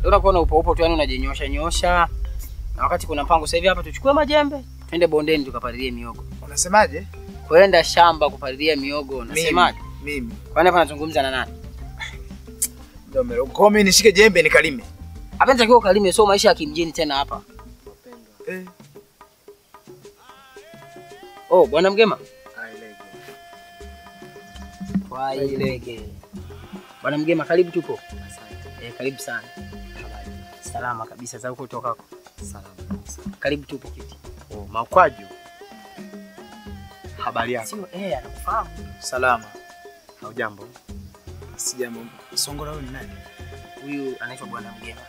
unakuona upo tu yani unajinyosha nyosha. Na wakati kuna mpango sasa hivi hapa tuchukue majembe, twende bondeni tukapalilie miogo. Unasemaje? Kwenda shamba kupalilia miogo, unasemaje? Mimi. Kwani hapa nazungumza na nani? Ndio mero. Kwa mimi nishike jembe nikalime. Hapa nitakiwa kalime, sio maisha ya kimjini tena hapa. Oh, bwana Mgema. Wailege. Bwana Mgema, karibu tupo. Asante. Karibu sana. Habari. Salama kabisa, za huko utokako. Salama. Karibu tupo kiti. Oh, Maukwaju. Habari yako? Sio anakufahamu. Salama. Hujambo? Sijambo. Songola wewe ni nani? Huyu anaitwa Bwana Mgema.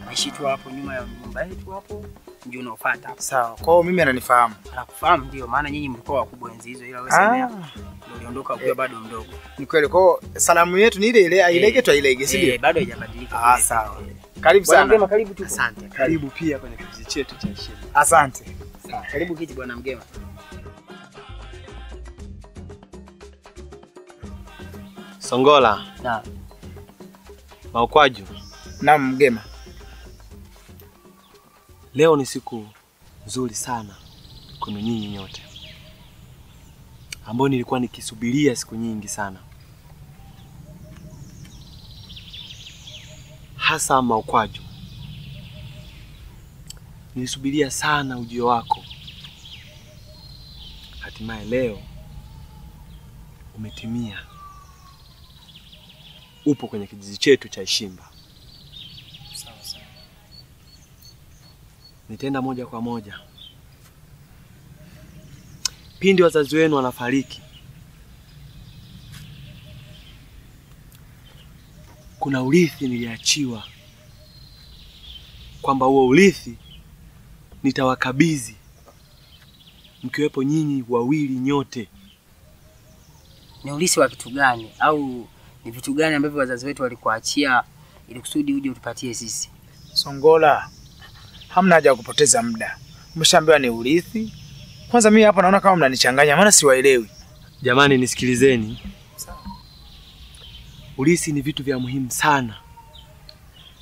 Anaishi tu hapo nyuma ya nyumba yetu hapo. Ndio unaofuata hapo. Sawa. Kwa hiyo mimi ananifahamu. Anakufahamu ndio, maana nyinyi mlikuwa wakubwa enzi hizo, ila wewe sema ndio uliondoka ukiwa bado mdogo. Ni kweli. Kwa hiyo salamu yetu ni ile ile, ailege tu ailege, si ndio? Bado haijabadilika. Sawa. Karibu sana. Bwana Mgema, karibu tu. Asante. Karibu pia kwenye kijiji chetu cha heshima. Asante. Sawa. Karibu kiti Bwana Mgema. Songola. Na. Maukwaju. Naam Mgema. Leo ni siku nzuri sana kwenu nyinyi nyote, ambayo nilikuwa nikisubiria siku nyingi sana. Hasa Maukwaju, nilisubiria sana ujio wako. Hatimaye leo umetimia. Upo kwenye kijiji chetu cha Ishimba. Sawa sawa. Nitaenda moja kwa moja. Pindi wazazi wenu wanafariki, kuna urithi niliachiwa, kwamba huo urithi nitawakabidhi mkiwepo nyinyi wawili nyote. Ni urithi wa kitu gani au ni vitu gani ambavyo wazazi wetu walikuachia ili kusudi uje utupatie sisi? Songola, hamna haja ya kupoteza muda. Umeshaambiwa ni urithi. Kwanza mimi hapa naona kama mnanichanganya, maana siwaelewi. Jamani nisikilizeni. Sawa. Urithi ni vitu vya muhimu sana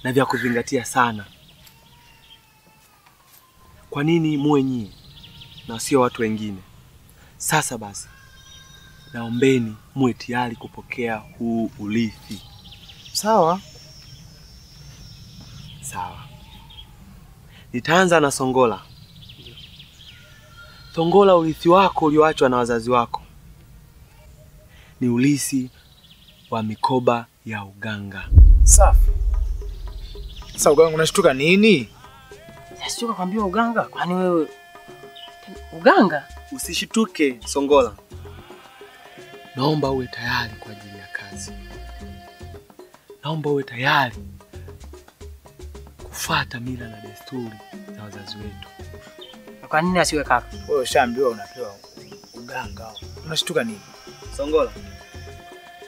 na vya kuzingatia sana. Kwa nini muwe nyinyi na sio watu wengine? Sasa basi, naombeni muwe tayari kupokea huu urithi. Sawa? Sawa. Nitaanza na Songola. Songola, urithi wako ulioachwa na wazazi wako ni urithi wa mikoba ya uganga. Safi. Sasa uganga unashtuka nini? Sishtuka kwambia uganga. Kwani wewe uganga? Usishituke Songola. Naomba uwe tayari kwa ajili ya kazi. Naomba uwe tayari kufuata mila na desturi za wazazi wetu. Kwa nini asiwe kaka? Wewe ushaambiwa unapewa uganga. Unashtuka nini? Songola,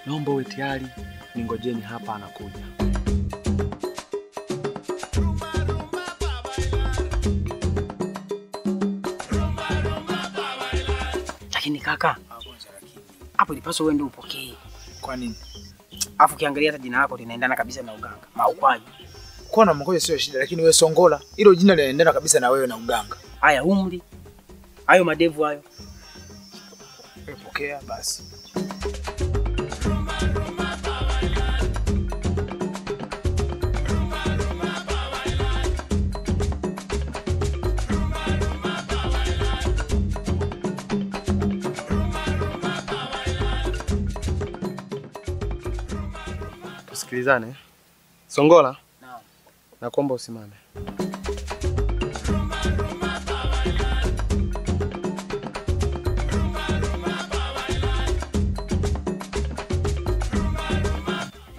naomba uwe tayari, ningojeni hapa anakuja. Lakini kaka, hapo ilipaswa uende upokee. Kwa nini? Alafu kiangalia hata jina lako linaendana kabisa na uganga. Maukwaju. Kwa na mkoje sio shida, lakini wewe Songola, hilo jina linaendana kabisa na wewe na uganga. Haya umri. Hayo madevu hayo. Pokea basi. Tusikilizane. Songola. Naam. Nakuomba usimame.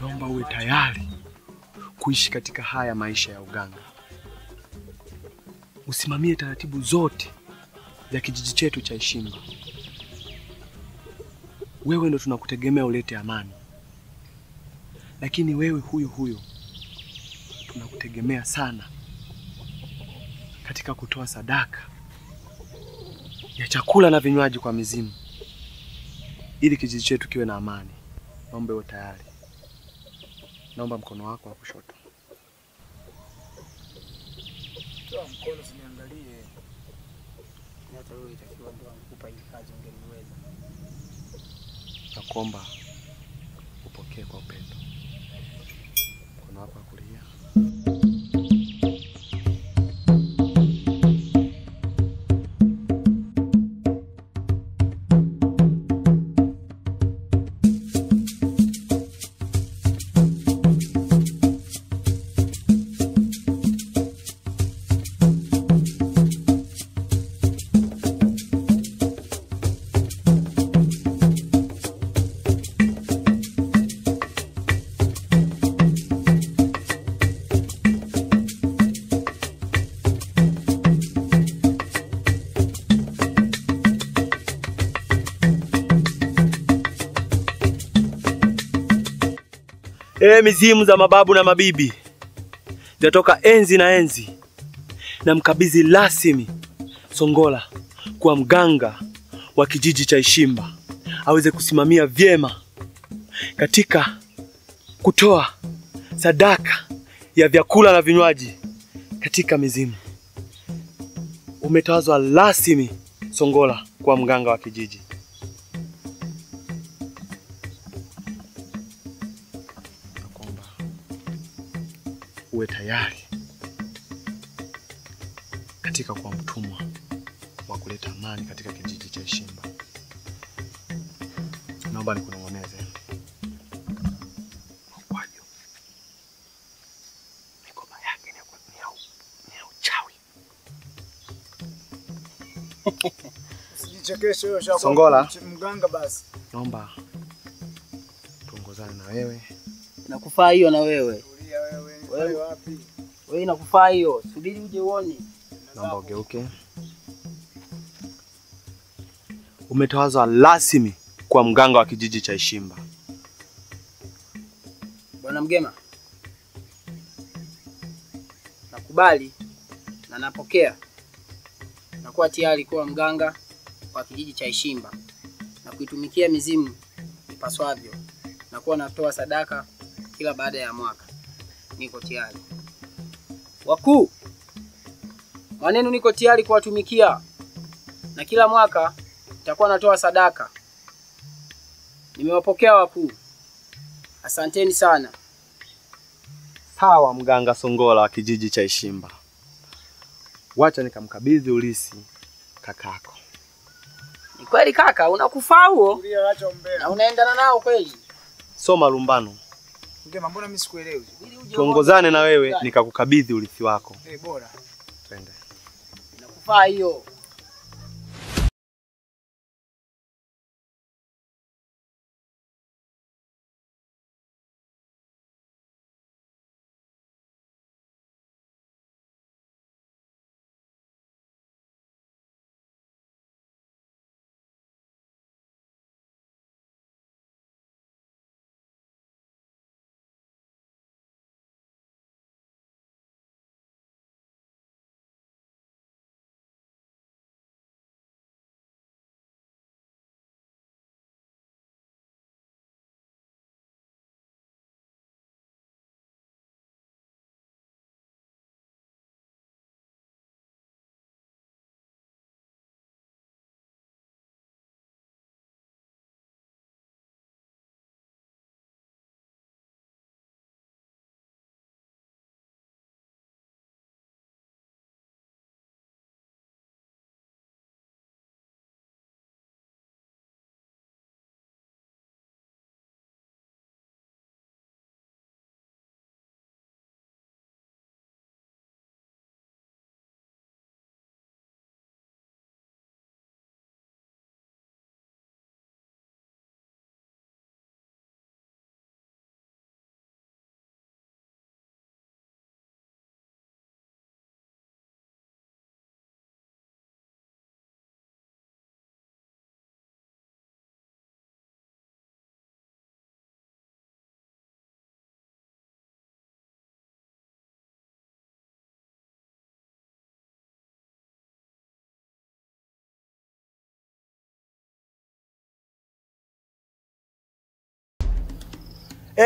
Naomba uwe tayari kuishi katika haya maisha ya uganga. Usimamie taratibu zote za kijiji chetu cha Ishimba. Wewe ndo tunakutegemea ulete amani. Lakini wewe huyo tunakutegemea sana katika kutoa sadaka ya chakula na vinywaji kwa mizimu ili kijiji chetu kiwe na amani. Naomba uwe tayari. Naomba mkono wako wa kushoto. mkono usiniangalie. Hata wewe itakiwa ndio nikupa hii kazi ungeniweza. Nakuomba upokee kwa upendo. Kuna hapa kulia. Mizimu za mababu na mabibi zatoka enzi na enzi, na mkabidhi rasmi Songola kwa mganga wa kijiji cha Ishimba aweze kusimamia vyema katika kutoa sadaka ya vyakula na vinywaji katika mizimu. Umetawazwa rasmi Songola kwa mganga wa kijiji. Uwe tayari katika kuwa mtumwa wa kuleta amani katika kijiji cha Ishimba. Naomba nikunong'oneze. Mkwajo. Mikoba yake ni ya uchawi. Usijichekeshe wewe shaka. Songola. Mganga basi. Naomba tuongozane na wewe. Nakufaa hiyo na wewe. Tulia wewe. Wewe wapi? Wewe nakufaa hiyo. Subiri uje uone. Naomba ugeuke. Umetawazwa rasmi kwa mganga wa kijiji cha Ishimba. Bwana Mgema, nakubali na napokea. Nakuwa tayari kuwa mganga wa kijiji cha Ishimba na kuitumikia mizimu ipaswavyo. Nakuwa natoa sadaka kila baada ya mwaka. Niko tayari. Wakuu, mwanenu niko tayari kuwatumikia. Na kila mwaka nitakuwa natoa sadaka. Nimewapokea wakuu. Asanteni sana. Sawa mganga Songola wa kijiji cha Ishimba. Wacha nikamkabidhi ulisi kakako. Ni kweli kaka, unakufaa huo? Tulia, acha umbea. Na unaendana nao kweli? Soma lumbano. Mgema, mbona mimi sikuelewi? Tuongozane na wewe nikakukabidhi ulisi wako. Bora. Twende. Nakufaa hiyo.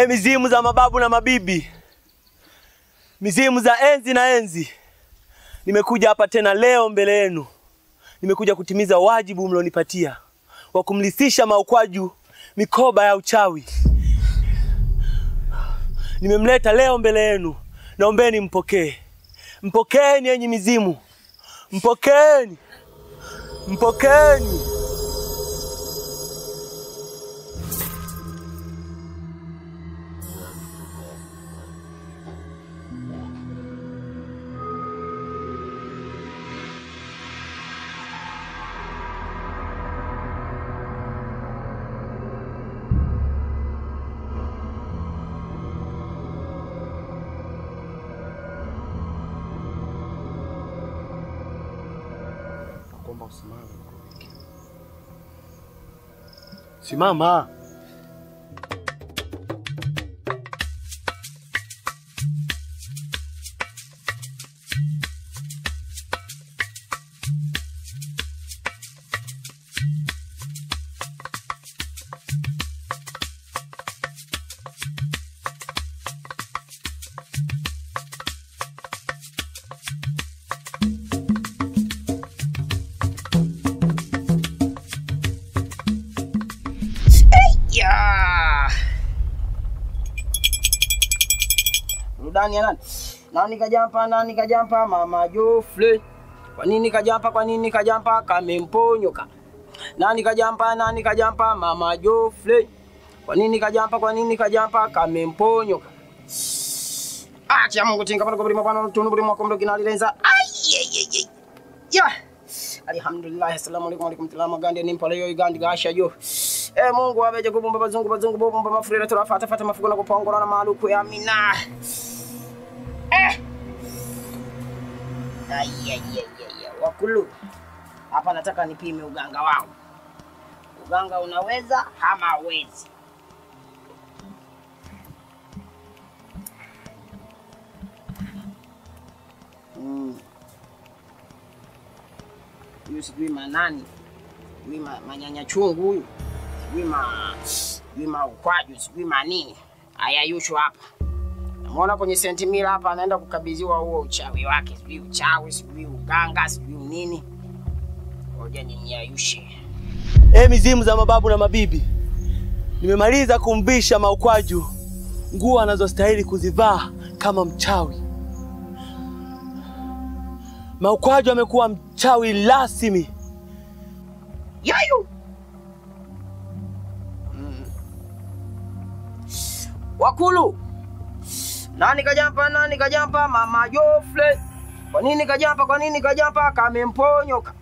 Mizimu za mababu na mabibi, mizimu za enzi na enzi, nimekuja hapa tena leo mbele yenu. Nimekuja kutimiza wajibu mlionipatia wa kumlisisha Maukwaju mikoba ya uchawi. Nimemleta leo mbele yenu. Naombeni mpokee. Mpokeeni enyi mizimu. Mpokeeni. Mpokeeni. Simama. Rudani ya nani? Nani kajampa Mama Jofle. Kwa nini kajampa kamemponyoka? Nani kajampa Mama Jofle. Kwa nini kajampa kamemponyoka? Acha Mungu tinga pale kwa bwana tunu bwana kwa mdogo nalilenza. Ai. Ya. Alhamdulillah, assalamu alaykum tilama gande ni mpale yo gandi gasha yo. Mungu abeje kubumba bazungu bomba mafurira turafata mafuko na kupongora na maluku ya Amina. Wakulu. Hapa nataka nipime uganga wangu. Uganga unaweza ama hauwezi? Huyu sijui manani. Huyu manyanya chungu huyu. Sijui Maukwaju, sijui manini. Haya yusho hapa. Namuona kwenye sentimila hapa anaenda kukabidhiwa huo uchawi wake. Sijui uchawi, sijui uganga, sijui nini. Ngoja ninyayushe. Mizimu za mababu na mabibi. Nimemaliza kumvisha Maukwaju nguo anazostahili kuzivaa kama mchawi. Maukwaju amekuwa mchawi rasmi. Yayu. Wakulu. Nani kajampa Mama Jofle. Kwa nini kajampa kamemponyoka?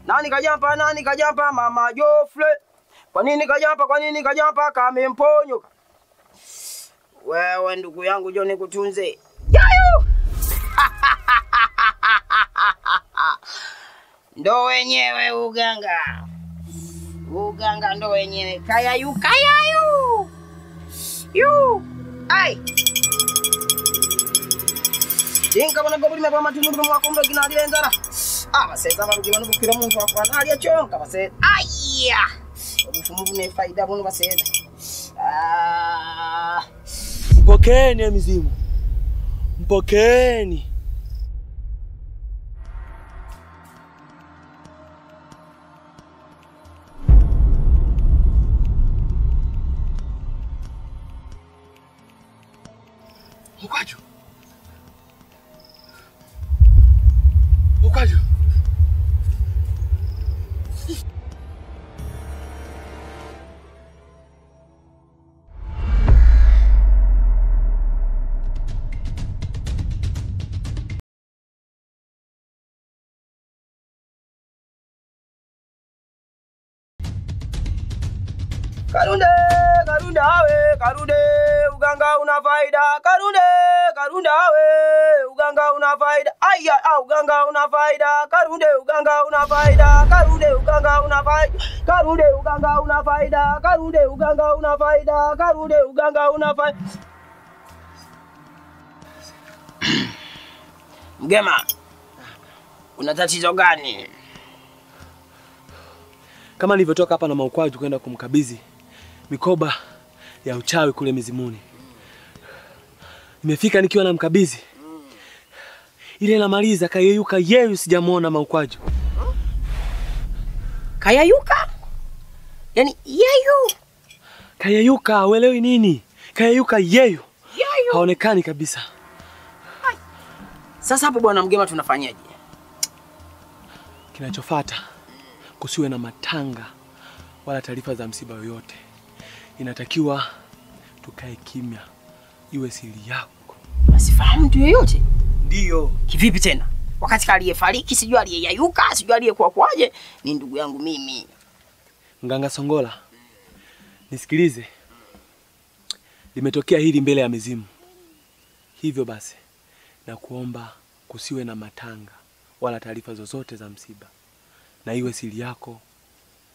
Nani kajampa Mama Jofle. Kwa nini kajampa kamemponyoka? Wewe ndugu yangu njoo nikutunze. Yayu. Ndo wenyewe uganga. Uganga ndo wenyewe. Kayayu. Yu. Ai. Jinka bana gobuli meba matunu mwa kombe kinalilenzara. Baseza barugibana bukira muntu akwana ali achonka baseza. Aiya. Obufumu ne faida bono baseza. Mpokeeni mizimu. Mpokeeni. Maukwaju. Karude, uganga una faida. Karude we, uganga una faida. Aya, uganga una faida. Karude, uganga una faida. Karude, uganga una faida. Karude, uganga una faida. Karude, uganga una faida. Karude, uganga una faida. Mgema, una tatizo gani? Kama nilivyotoka hapa na Maukwaju kwenda kumkabidhi mikoba ya uchawi kule mizimuni. Nimefika nikiwa na mkabidhi. Ile namaliza kayeyuka yeye sijamuona Maukwaju. Kayayuka? Yaani yeyu. Kayeyuka, uelewi nini? Kayeyuka yeyu. Haonekani kabisa. Sasa hapo bwana Mgema tunafanyaje? Kinachofuata kusiwe na matanga wala taarifa za msiba yoyote. Inatakiwa tukae kimya. Iwe siri yako. Asifahamu mtu yoyote? Ndio. Kivipi tena? Wakati aliyefariki sijui aliyeyayuka, sijui aliyekuwa kwaje, ni ndugu yangu mimi. Mganga Songola. Nisikilize. Limetokea hili mbele ya mizimu. Hivyo basi na kuomba kusiwe na matanga wala taarifa zozote za msiba. Na iwe siri yako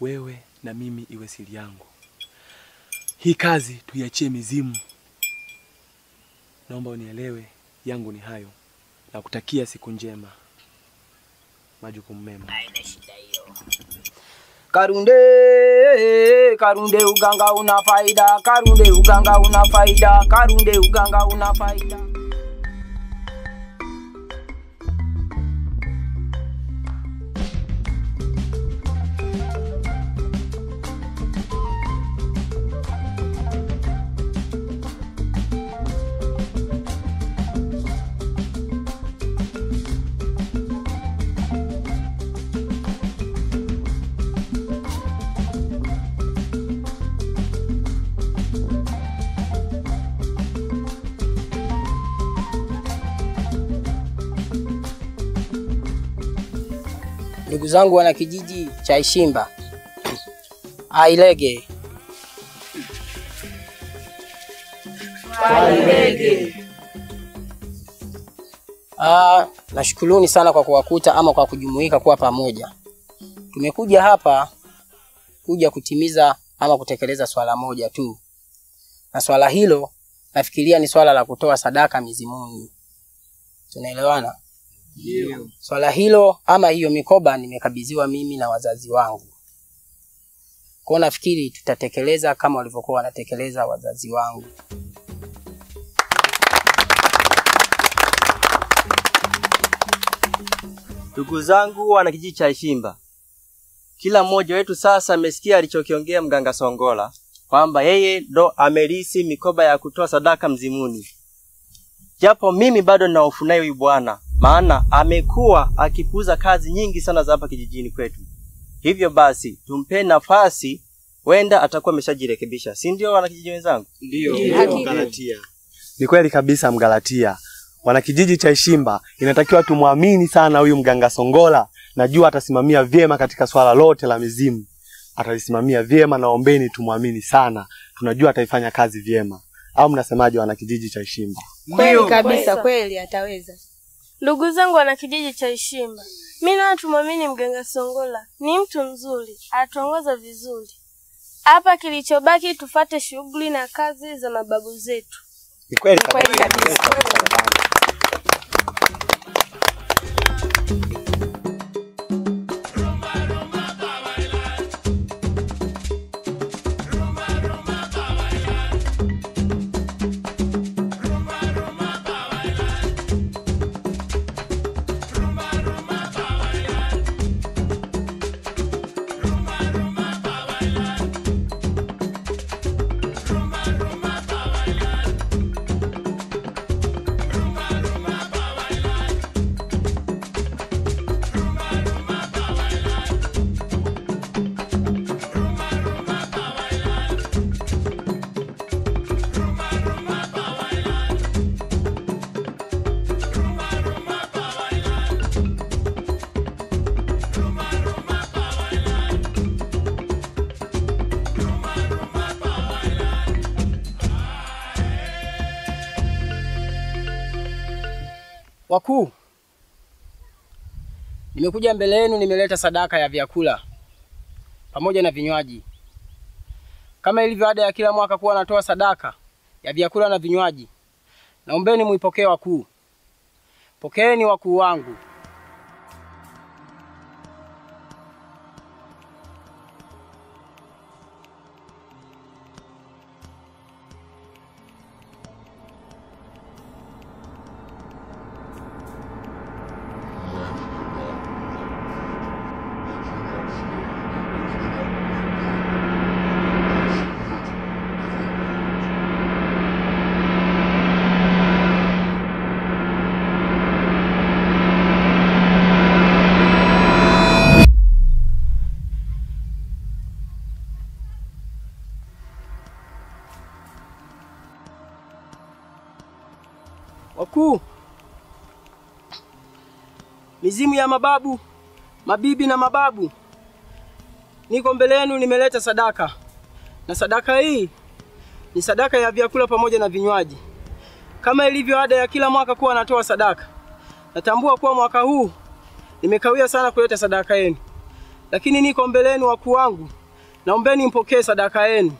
wewe na mimi iwe siri yangu. Hii kazi tuiachie mizimu. Naomba unielewe, yangu ni hayo. Na kutakia siku njema. Majukumu mema. Haina shida hiyo. Karunde, Karunde uganga una faida, Karunde uganga una faida, Karunde uganga una faida. Ndugu zangu wana kijiji cha Ishimba. Ailege. Ailege. Nashukuruni sana kwa kuwakuta ama kwa kujumuika kuwa pamoja. Tumekuja hapa kuja kutimiza ama kutekeleza swala moja tu. Na swala hilo nafikiria ni swala la kutoa sadaka mizimuni. Tunaelewana? Ndio. Swala hilo ama hiyo mikoba nimekabidhiwa mimi na wazazi wangu. Kwa nafikiri tutatekeleza kama walivyokuwa wanatekeleza wazazi wangu. Ndugu zangu wana kijiji cha Ishimba. Kila mmoja wetu sasa amesikia alichokiongea Mganga Songola kwamba yeye ndo amerisi mikoba ya kutoa sadaka mzimuni. Japo mimi bado nina hofu naye huyu bwana, maana amekuwa akipuuza kazi nyingi sana za hapa kijijini kwetu. Hivyo basi tumpe nafasi, wenda atakuwa ameshajirekebisha. Si ndio wana kijiji wenzangu? Ndio. Mgalatia. Ni kweli kabisa Mgalatia. Wana kijiji cha Ishimba inatakiwa tumwamini sana huyu Mganga Songola. Najua atasimamia vyema katika swala lote la mizimu. Atalisimamia vyema, naombeni tumwamini sana. Tunajua ataifanya kazi vyema. Au mnasemaje wana kijiji cha Ishimba? Kweli kabisa, kweli ataweza. Ndugu zangu wana kijiji cha Ishimba, mimi na tumwamini Mganga Songola. Ni mtu mzuri, atuongoza vizuri. Hapa kilichobaki tufate shughuli na kazi za mababu zetu. Ni kweli kabisa. Wakuu, nimekuja mbele yenu, nimeleta sadaka ya vyakula pamoja na vinywaji. Kama ilivyo ada ya kila mwaka kuwa natoa sadaka ya vyakula na vinywaji, naombeni muipokee wakuu. Pokeeni wakuu wangu. Wakuu, mizimu ya mababu, mabibi na mababu, niko mbele yenu nimeleta sadaka. Na sadaka hii ni sadaka ya vyakula pamoja na vinywaji. Kama ilivyo ada ya kila mwaka kuwa natoa sadaka. Natambua kuwa mwaka huu nimekawia sana kuleta sadaka yenu. Lakini niko mbele yenu wakuu wangu. Naombeni mpokee sadaka yenu.